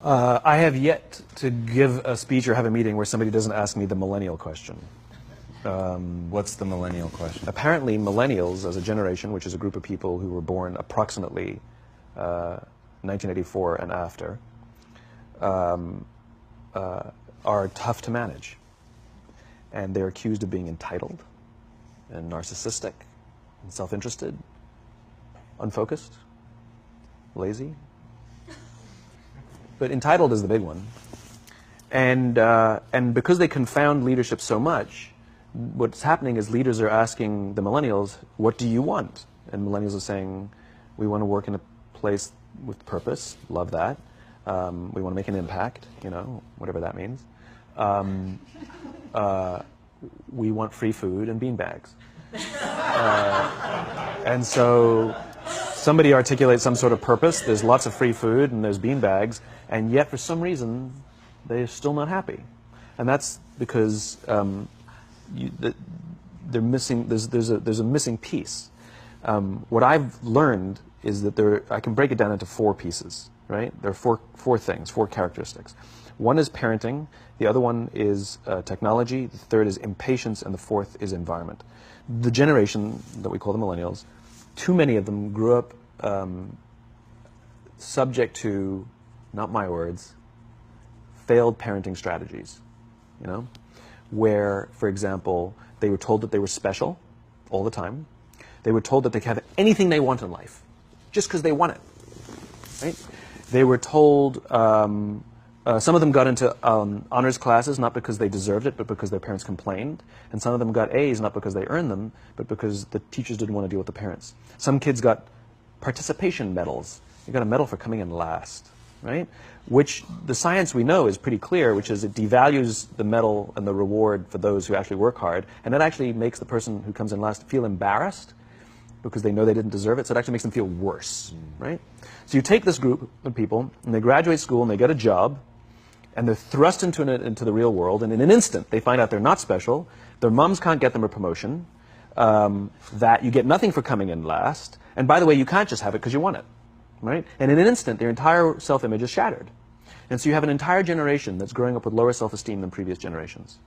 I have yet to give a speech or have a meeting where somebody doesn't ask me the millennial question. What's the millennial question? Apparently, millennials as a generation, which is a group of people who were born approximately 1984 and after, are tough to manage. And they're accused of being entitled and narcissistic and self-interested, unfocused, lazy. But entitled is the big one. And because they confound leadership so much, what's happening is leaders are asking the millennials, what do you want? And millennials are saying, we want to work in a place with purpose, love that. We want to make an impact, you know, whatever that means. We want free food and beanbags. And so somebody articulates some sort of purpose, there's lots of free food and there's beanbags, and yet for some reason they're still not happy. And that's because they're missing, there's a missing piece. What I've learned is that I can break it down into 4 pieces, right? There are four things, 4 characteristics. One is parenting, the other one is technology, the third is impatience, and the fourth is environment. The generation that we call the millennials, too many of them grew up subject to, not my words, failed parenting strategies, you know, where, for example, they were told that they were special all the time. They were told that they could have anything they want in life, just because they want it, right? They were told, some of them got into honors classes, not because they deserved it, but because their parents complained. And some of them got A's, not because they earned them, but because the teachers didn't want to deal with the parents. Some kids got participation medals. You got a medal for coming in last, right? Which the science we know is pretty clear, which is it devalues the medal and the reward for those who actually work hard. And that actually makes the person who comes in last feel embarrassed because they know they didn't deserve it. So it actually makes them feel worse, right? So you take this group of people, and they graduate school, and they get a job, and they're thrust into the real world, and in an instant, they find out they're not special, their moms can't get them a promotion, that you get nothing for coming in last, and by the way, you can't just have it because you want it, right? And in an instant, their entire self-image is shattered. And so you have an entire generation that's growing up with lower self-esteem than previous generations.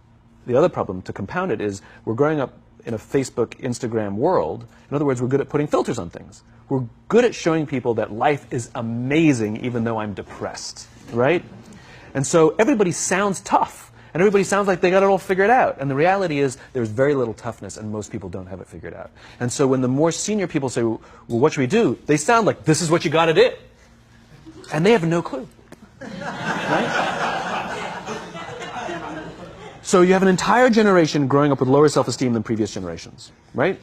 The other problem, to compound it, is we're growing up in a Facebook, Instagram world. In other words, we're good at putting filters on things. We're good at showing people that life is amazing even though I'm depressed, right? And so everybody sounds tough, and everybody sounds like they got it all figured out. And the reality is there's very little toughness, and most people don't have it figured out. And so when the more senior people say, well, what should we do? They sound like, this is what you got to do. And they have no clue, right? So you have an entire generation growing up with lower self-esteem than previous generations, right?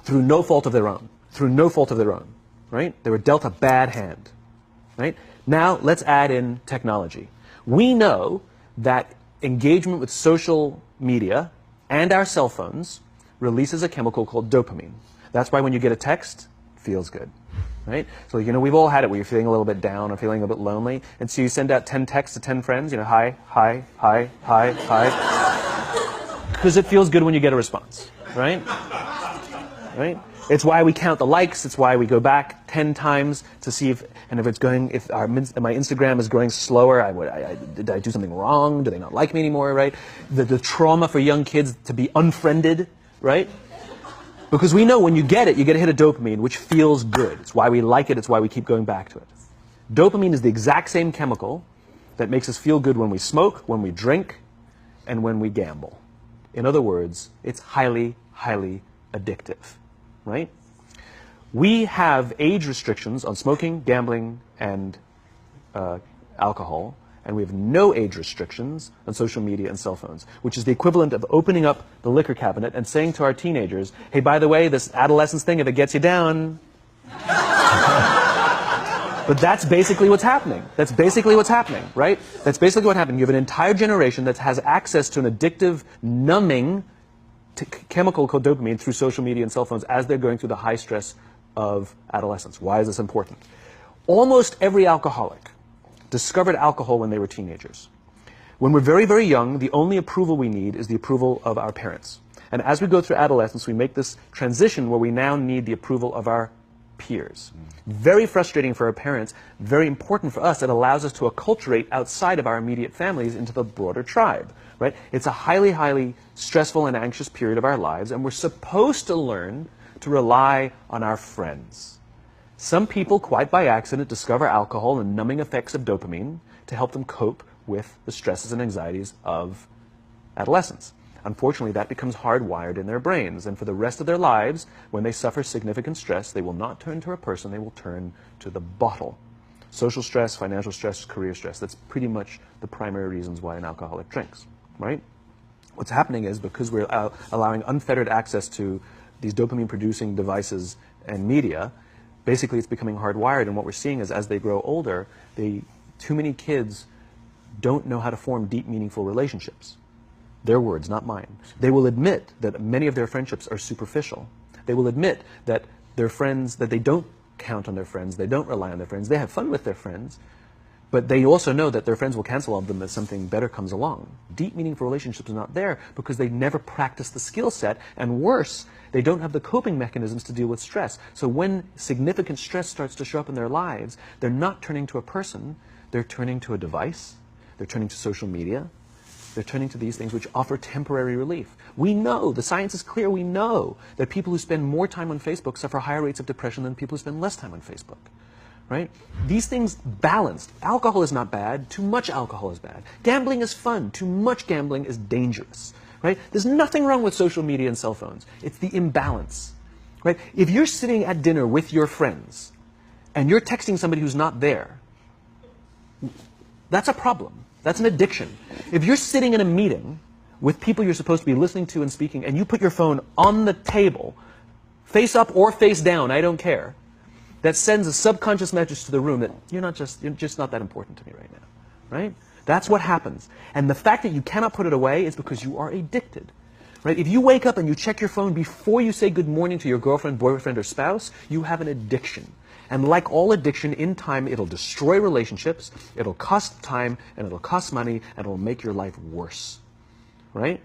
Through no fault of their own. Through no fault of their own, right? They were dealt a bad hand, right? Now let's add in technology. We know that engagement with social media and our cell phones releases a chemical called dopamine. That's why when you get a text, it feels good, right? So, you know, we've all had it where you're feeling a little bit down or feeling a bit lonely, and so you send out 10 texts to 10 friends, you know, hi, hi, hi, hi, hi, because it feels good when you get a response, right? Right? It's why we count the likes. It's why we go back 10 times to see if my Instagram is growing slower. Did I do something wrong? Do they not like me anymore, right? The trauma for young kids to be unfriended, right? Because we know when you get a hit of dopamine, which feels good. It's why we like it. It's why we keep going back to it. Dopamine is the exact same chemical that makes us feel good when we smoke, when we drink, and when we gamble. In other words, it's highly, highly addictive. Right? We have age restrictions on smoking, gambling, and alcohol, and we have no age restrictions on social media and cell phones, which is the equivalent of opening up the liquor cabinet and saying to our teenagers, hey, by the way, this adolescence thing, if it gets you down. But that's basically what's happening. That's basically what's happening, right? That's basically what happened. You have an entire generation that has access to an addictive, numbing chemical called dopamine through social media and cell phones as they're going through the high stress of adolescence. Why is this important? Almost every alcoholic discovered alcohol when they were teenagers. When we're very, very young, the only approval we need is the approval of our parents. And as we go through adolescence, we make this transition where we now need the approval of our peers. Very frustrating for our parents, very important for us. It allows us to acculturate outside of our immediate families into the broader tribe, right? It's a highly, highly stressful and anxious period of our lives, and we're supposed to learn to rely on our friends. Some people, quite by accident, discover alcohol and numbing effects of dopamine to help them cope with the stresses and anxieties of adolescence. Unfortunately, that becomes hardwired in their brains, and for the rest of their lives, when they suffer significant stress, they will not turn to a person, they will turn to the bottle. Social stress, financial stress, career stress, that's pretty much the primary reasons why an alcoholic drinks, right? What's happening is, because we're allowing unfettered access to these dopamine-producing devices and media, basically it's becoming hardwired, and what we're seeing is, as they grow older, too many kids don't know how to form deep, meaningful relationships. Their words, not mine. They will admit that many of their friendships are superficial. They will admit that their friends, that they don't count on their friends, they don't rely on their friends, they have fun with their friends, but they also know that their friends will cancel on them as something better comes along. Deep, meaningful relationships are not there because they never practice the skill set, and worse, they don't have the coping mechanisms to deal with stress. So when significant stress starts to show up in their lives, they're not turning to a person, they're turning to a device, they're turning to social media, they're turning to these things which offer temporary relief. We know, the science is clear, we know that people who spend more time on Facebook suffer higher rates of depression than people who spend less time on Facebook, right? These things balanced. Alcohol is not bad, too much alcohol is bad. Gambling is fun, too much gambling is dangerous, right? There's nothing wrong with social media and cell phones. It's the imbalance, right? If you're sitting at dinner with your friends and you're texting somebody who's not there, that's a problem. That's an addiction. If you're sitting in a meeting with people you're supposed to be listening to and speaking, and you put your phone on the table, face up or face down, I don't care, that sends a subconscious message to the room that you're just not that important to me right now, right? That's what happens. And the fact that you cannot put it away is because you are addicted, right? If you wake up and you check your phone before you say good morning to your girlfriend, boyfriend, or spouse, you have an addiction. And like all addiction, in time, it'll destroy relationships, it'll cost time, and it'll cost money, and it'll make your life worse, right?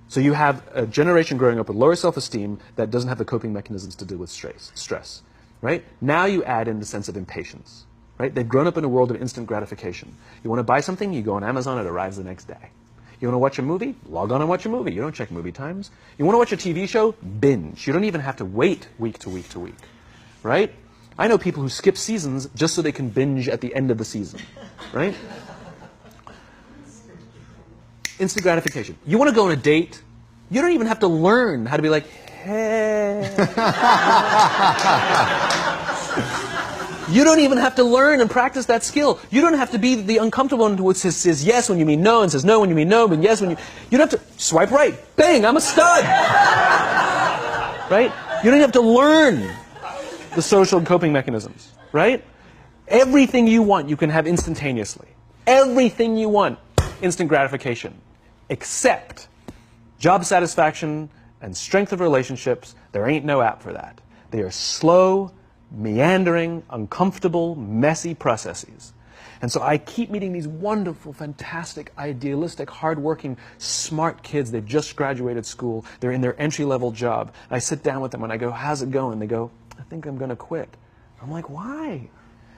So you have a generation growing up with lower self-esteem that doesn't have the coping mechanisms to deal with stress, right? Now you add in the sense of impatience, right? They've grown up in a world of instant gratification. You want to buy something, you go on Amazon, it arrives the next day. You want to watch a movie? Log on and watch a movie. You don't check movie times. You want to watch a TV show? Binge. You don't even have to wait week to week to week, right? I know people who skip seasons just so they can binge at the end of the season, right? Instant gratification. You want to go on a date? You don't even have to learn how to be like, hey. You don't even have to learn and practice that skill. You don't have to be the uncomfortable one who says yes when you mean no and says no when you mean no, but yes when you... You don't have to swipe right. Bang, I'm a stud. Right? You don't have to learn the social and coping mechanisms, right? Everything you want, you can have instantaneously. Everything you want, instant gratification. Except job satisfaction and strength of relationships, there ain't no app for that. They are slow, meandering, uncomfortable, messy processes. And so I keep meeting these wonderful, fantastic, idealistic, hardworking, smart kids. They've just graduated school. They're in their entry-level job. I sit down with them and I go, how's it going? They go, I think I'm going to quit. I'm like, why?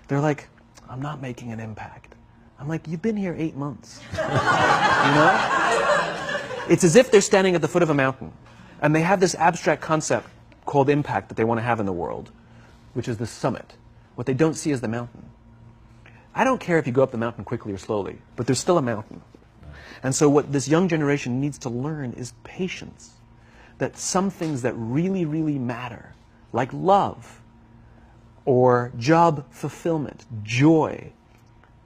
They're like, I'm not making an impact. I'm like, you've been here 8 months. You know? It's as if they're standing at the foot of a mountain, and they have this abstract concept called impact that they want to have in the world, which is the summit. What they don't see is the mountain. I don't care if you go up the mountain quickly or slowly, but there's still a mountain. And so what this young generation needs to learn is patience. That some things that really, really matter, like love, or job fulfillment, joy,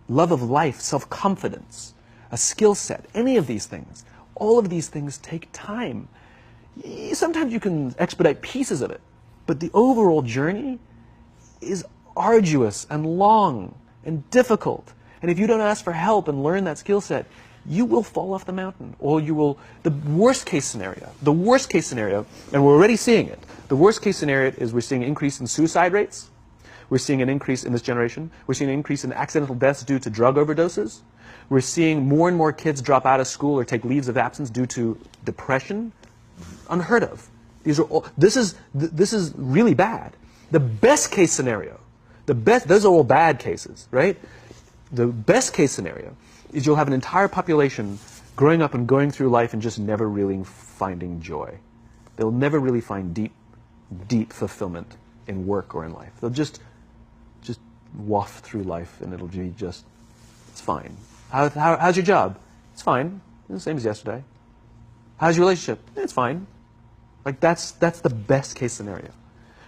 love of life, self-confidence, a skill set, any of these things, all of these things take time. Sometimes you can expedite pieces of it, but the overall journey is arduous and long and difficult. And if you don't ask for help and learn that skill set, you will fall off the mountain, or you will, the worst case scenario, and we're already seeing it, the worst case scenario is we're seeing an increase in suicide rates, we're seeing an increase in this generation, we're seeing an increase in accidental deaths due to drug overdoses, we're seeing more and more kids drop out of school or take leaves of absence due to depression. Unheard of. These are all, this is really bad. The best case scenario, those are all bad cases, right? The best case scenario is you'll have an entire population growing up and going through life and just never really finding joy. They'll never really find deep fulfillment in work or in life. They'll just waft through life, and it'll be just, it's fine. How's your job? It's fine. It's the same as yesterday. How's your relationship? It's fine. Like that's the best case scenario,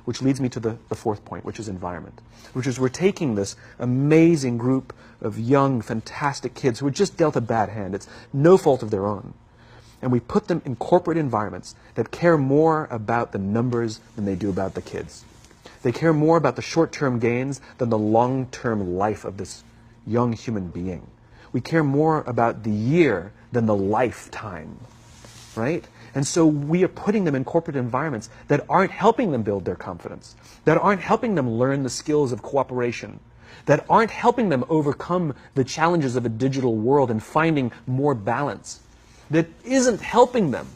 which leads me to the fourth point, which is environment, which is we're taking this amazing group of young, fantastic kids who were just dealt a bad hand. It's no fault of their own. And we put them in corporate environments that care more about the numbers than they do about the kids. They care more about the short-term gains than the long-term life of this young human being. We care more about the year than the lifetime, right? And so we are putting them in corporate environments that aren't helping them build their confidence, that aren't helping them learn the skills of cooperation, that aren't helping them overcome the challenges of a digital world and finding more balance, that isn't helping them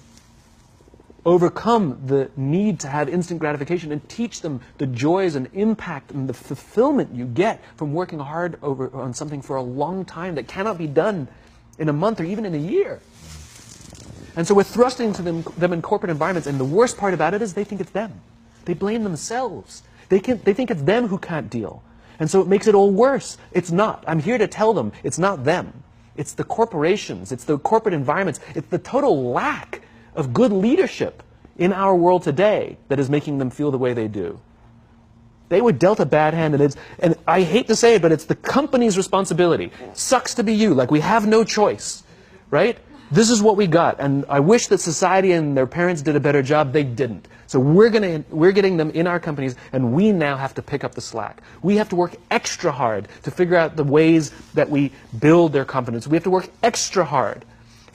overcome the need to have instant gratification and teach them the joys and impact and the fulfillment you get from working hard on something for a long time that cannot be done in a month or even in a year. And so we're thrusting to them in corporate environments, and the worst part about it is they think it's them. They blame themselves. They think it's them who can't deal. And so it makes it all worse. It's not. I'm here to tell them it's not them. It's the corporations. It's the corporate environments. It's the total lack of good leadership in our world today that is making them feel the way they do. They were dealt a bad hand, and I hate to say it, but it's the company's responsibility. Sucks to be you. Like, we have no choice, right? This is what we got, and I wish that society and their parents did a better job. They didn't. So we're getting them in our companies, and we now have to pick up the slack. We have to work extra hard to figure out the ways that we build their confidence. We have to work extra hard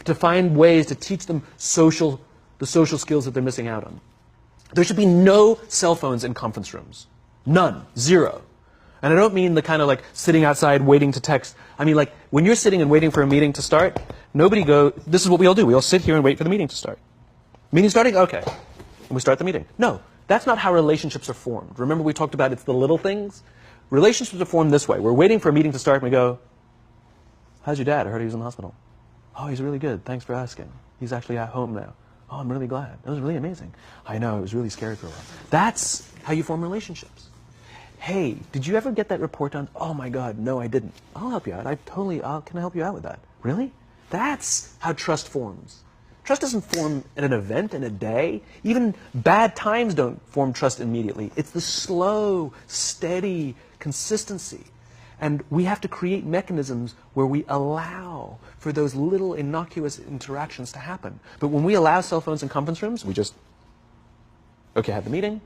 to find ways to teach them the social skills that they're missing out on. There should be no cell phones in conference rooms. None. Zero. And I don't mean the kind of like sitting outside waiting to text. I mean like when you're sitting and waiting for a meeting to start, this is what we all do. We all sit here and wait for the meeting to start. Meeting starting? Okay. And we start the meeting. No, that's not how relationships are formed. Remember we talked about it's the little things? Relationships are formed this way. We're waiting for a meeting to start and we go, how's your dad? I heard he was in the hospital. Oh, he's really good. Thanks for asking. He's actually at home now. Oh, I'm really glad. It was really amazing. I know, it was really scary for a while. That's how you form relationships. Hey, did you ever get that report done? Oh my God, no, I didn't. I'll help you out. Can I help you out with that? Really? That's how trust forms. Trust doesn't form in an event, in a day. Even bad times don't form trust immediately. It's the slow, steady consistency. And we have to create mechanisms where we allow for those little innocuous interactions to happen. But when we allow cell phones in conference rooms, we just, okay, have the meeting.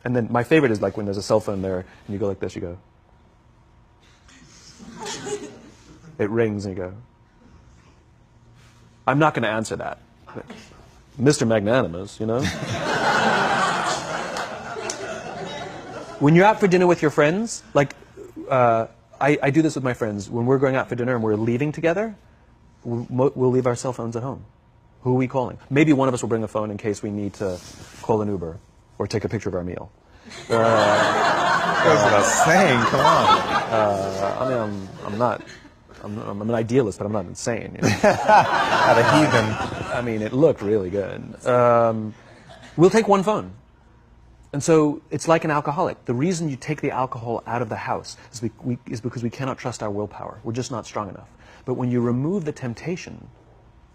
And then my favorite is like when there's a cell phone there and you go like this, you go. It rings and you go. I'm not going to answer that. Mr. Magnanimous, you know. When you're out for dinner with your friends, like I do this with my friends. When we're going out for dinner and we're leaving together, we'll leave our cell phones at home. Who are we calling? Maybe one of us will bring a phone in case we need to call an Uber or take a picture of our meal. That's what I was saying. Come on. I'm an idealist, but I'm not insane. You know? Not a heathen. I mean, it looked really good. We'll take one phone. And so it's like an alcoholic. The reason you take the alcohol out of the house is because we cannot trust our willpower. We're just not strong enough. But when you remove the temptation,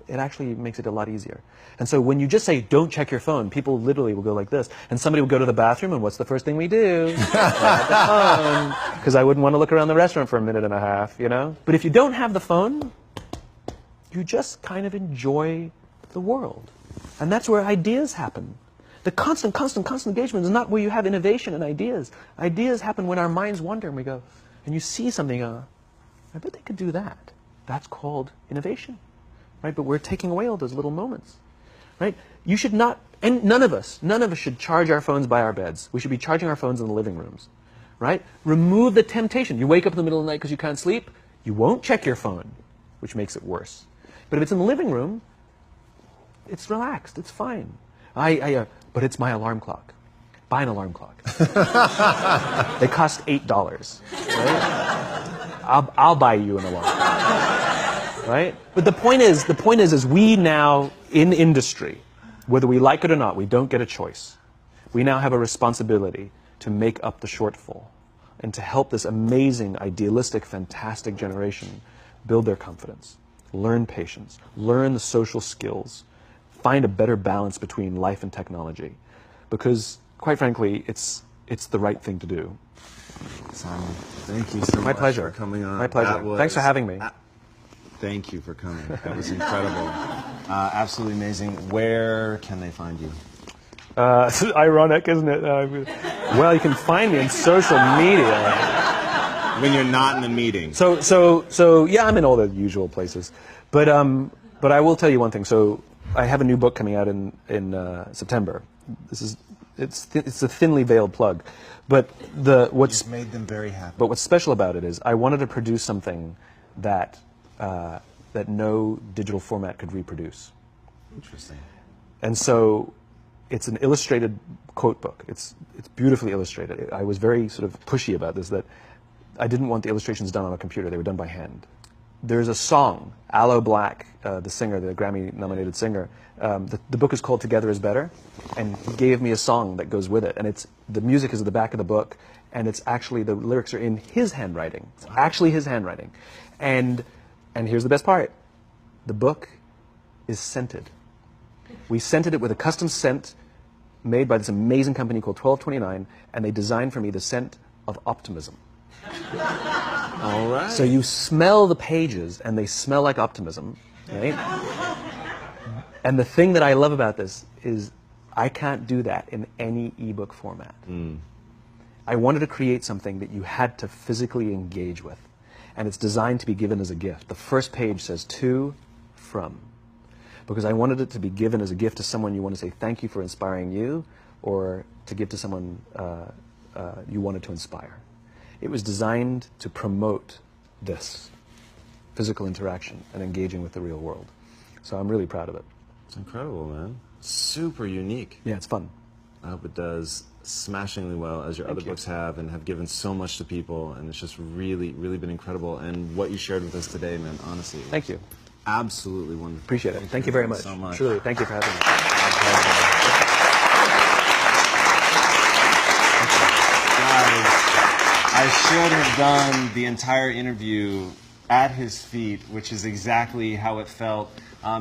it actually makes it a lot easier. And so when you just say, don't check your phone, people literally will go like this. And somebody will go to the bathroom, and what's the first thing we do? Grab the phone. Because I wouldn't want to look around the restaurant for a minute and a half, you know? But if you don't have the phone, you just kind of enjoy the world. And that's where ideas happen. The constant engagement is not where you have innovation and ideas. Ideas happen when our minds wander and we go, and you see something, I bet they could do that. That's called innovation, right? But we're taking away all those little moments, right? You should not, and none of us should charge our phones by our beds. We should be charging our phones in the living rooms, right? Remove the temptation. You wake up in the middle of the night because you can't sleep, you won't check your phone, which makes it worse. But if it's in the living room, it's relaxed, it's fine. But it's my alarm clock. buy an alarm clock. They cost $8, right? I'll buy you an alarm clock, right? But the point is we now, in industry, whether we like it or not, we don't get a choice. We now have a responsibility to make up the shortfall and to help this amazing, idealistic, fantastic generation build their confidence, learn patience, learn the social skills, find a better balance between life and technology. Because, quite frankly, it's the right thing to do. Simon, thank you so much pleasure. for coming on. My pleasure. Thanks for having me. Thank you for coming. That was incredible. Absolutely amazing. Where can they find you? It's ironic, isn't it? Well, you can find me on social media. When you're not in a meeting. So yeah, I'm in all the usual places. But I will tell you one thing. So I have a new book coming out in September. It's a thinly veiled plug, but what's You've made them very happy. But what's special about it is I wanted to produce something that no digital format could reproduce. Interesting. And so it's an illustrated quote book. It's beautifully illustrated. I was very sort of pushy about this, that I didn't want the illustrations done on a computer. They were done by hand. There's a song, Aloe Black, the singer, the Grammy-nominated singer. The book is called Together is Better, and he gave me a song that goes with it. And the music is at the back of the book, and it's actually, the lyrics are in his handwriting. It's actually his handwriting. And here's the best part. The book is scented. We scented it with a custom scent made by this amazing company called 1229, and they designed for me the scent of optimism. All right. So you smell the pages, and they smell like optimism, right? And the thing that I love about this is I can't do that in any ebook format. I wanted to create something that you had to physically engage with, and it's designed to be given as a gift. The first page says to, from, because I wanted it to be given as a gift to someone you want to say thank you for inspiring you, or to give to someone you wanted to inspire. It was designed to promote this physical interaction and engaging with the real world. So I'm really proud of it. It's incredible, man. Super unique. Yeah, it's fun. I hope it does smashingly well, as your other books have, and have given so much to people, and it's just really, really been incredible. And what you shared with us today, man, honestly. Thank you. Absolutely wonderful. Appreciate it. Thank you very much. So much. Truly, thank you for having me. Guys, I should have done the entire interview at his feet, which is exactly how it felt.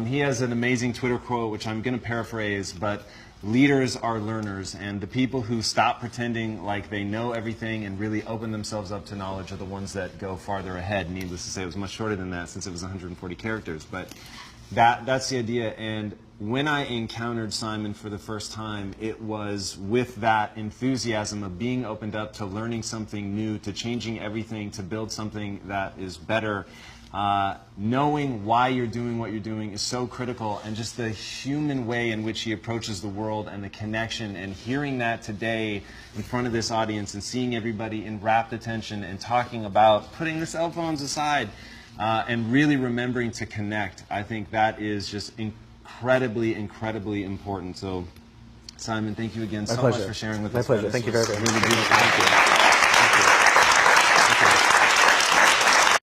He has an amazing Twitter quote, which I'm going to paraphrase, but leaders are learners, and the people who stop pretending like they know everything and really open themselves up to knowledge are the ones that go farther ahead. Needless to say, it was much shorter than that since it was 140 characters, but that's the idea. And when I encountered Simon for the first time, it was with that enthusiasm of being opened up to learning something new, to changing everything, to build something that is better. Knowing why you're doing what you're doing is so critical, and just the human way in which he approaches the world and the connection, and hearing that today in front of this audience and seeing everybody in rapt attention and talking about putting the cell phones aside and really remembering to connect. I think that is just incredibly, incredibly important. So, Simon, thank you again so much for sharing with us. My pleasure. Thank you very much. Really beautiful. Thank you.